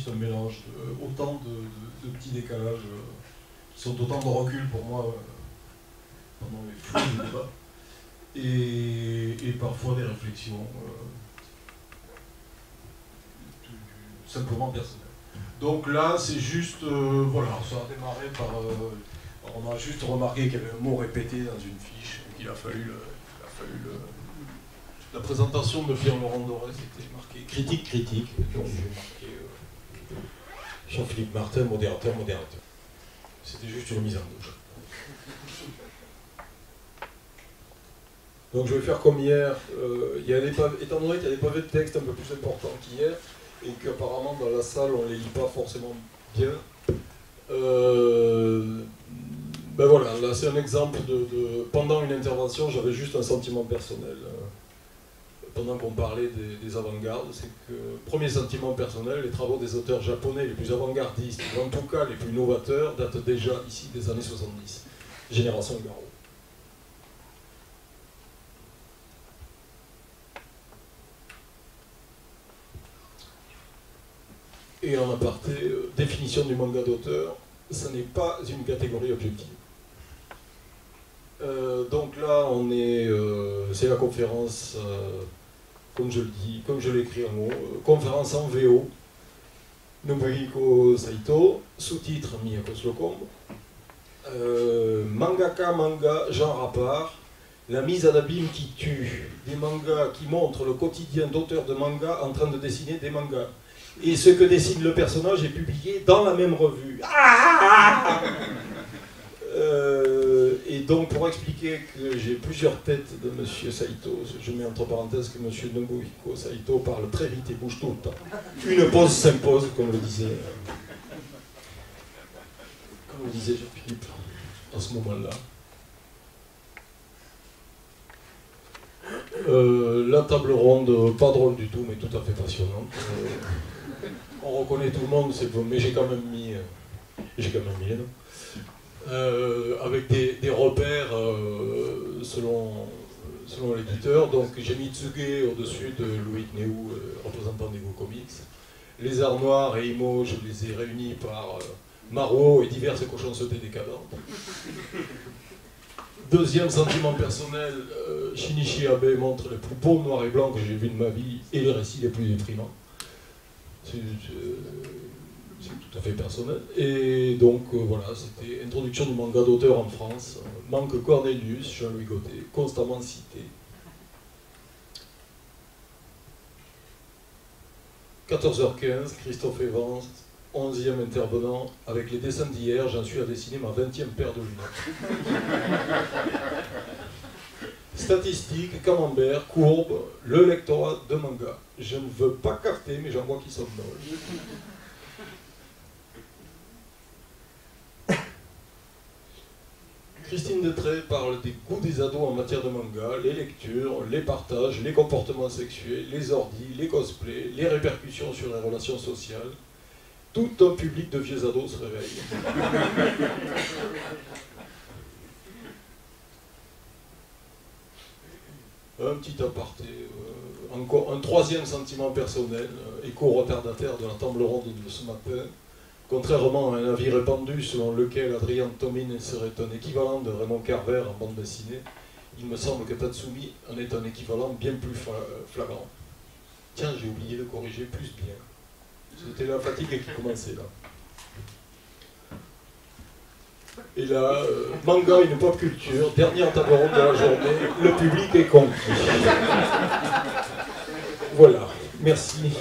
juste un mélange, autant de petits décalages qui sont autant de recul pour moi pendant les fous du débat, et parfois des réflexions simplement personnelles. Donc là, c'est juste, voilà, ça a démarré par... on a juste remarqué qu'il y avait un mot répété dans une fiche, et qu'il a fallu la présentation de Pierre-Laurent Doré, c'était marqué critique, critique, et donc j'ai marqué Jean-Philippe Martin, modérateur, modérateur. C'était juste une mise en bouche. Donc je vais faire comme hier, étant donné qu'il y a des pavés de texte un peu plus importants qu'hier, et qu'apparemment dans la salle on ne les lit pas forcément bien, ben voilà, là c'est un exemple pendant une intervention, j'avais juste un sentiment personnel. Pendant qu'on parlait des avant-gardes, c'est que, premier sentiment personnel, les travaux des auteurs japonais les plus avant-gardistes, ou en tout cas les plus novateurs, datent déjà ici des années 70, génération Garou. Et en aparté, définition du manga d'auteur, ça n'est pas une catégorie objective. Donc là, c'est la conférence, comme je le dis, comme je l'écris en haut, conférence en VO, Nobuhiko Saito, sous-titre Miyako Slocombe, mangaka, manga, genre à part, la mise à l'abîme qui tue, des mangas qui montrent le quotidien d'auteurs de mangas en train de dessiner des mangas. Et ce que dessine le personnage est publié dans la même revue. Et donc, pour expliquer que j'ai plusieurs têtes de M. Saito, je mets entre parenthèses que M. Nobuhiko Saito parle très vite et bouge tout le temps. Une pause s'impose, comme le disait Jean-Philippe à ce moment-là. La table ronde, pas drôle du tout, mais tout à fait passionnante. On reconnaît tout le monde, c'est bon, mais j'ai quand même mis les noms. Avec des repères selon l'éditeur. Donc j'ai mis Tsuge au-dessus de Louis Neu, représentant d'Ego Comics. Les Arts Noirs et Imo, je les ai réunis par Maro et diverses cochoncetés décadentes. Deuxième sentiment personnel, Shinichi Abe montre les plus beaux noirs et blancs que j'ai vus de ma vie et les récits les plus déprimants. C'est tout à fait personnel. Et donc voilà, c'était introduction du manga d'auteur en France. Manque Cornelius, Jean-Louis Gauthier, constamment cité. 14h15, Christophe Evans, 11e intervenant. Avec les dessins d'hier, j'en suis à dessiner ma 20e paire de lunettes. Statistiques, camembert, courbe, le lectorat de manga. Je ne veux pas carter, mais j'en vois qui somnolent. Christine Detré parle des goûts des ados en matière de manga, les lectures, les partages, les comportements sexuels, les ordis, les cosplays, les répercussions sur les relations sociales. Tout un public de vieux ados se réveille. Un petit aparté, encore un troisième sentiment personnel, éco-retardataire de la table ronde de ce matin. Contrairement à un avis répandu selon lequel Adrien Tomine serait un équivalent de Raymond Carver en bande dessinée, il me semble que Tatsumi en est un équivalent bien plus flagrant. Tiens, j'ai oublié de corriger plus bien. C'était la fatigue qui commençait là. Et là, manga, une pop culture, dernière table ronde de la journée, le public est conquis. Voilà, merci.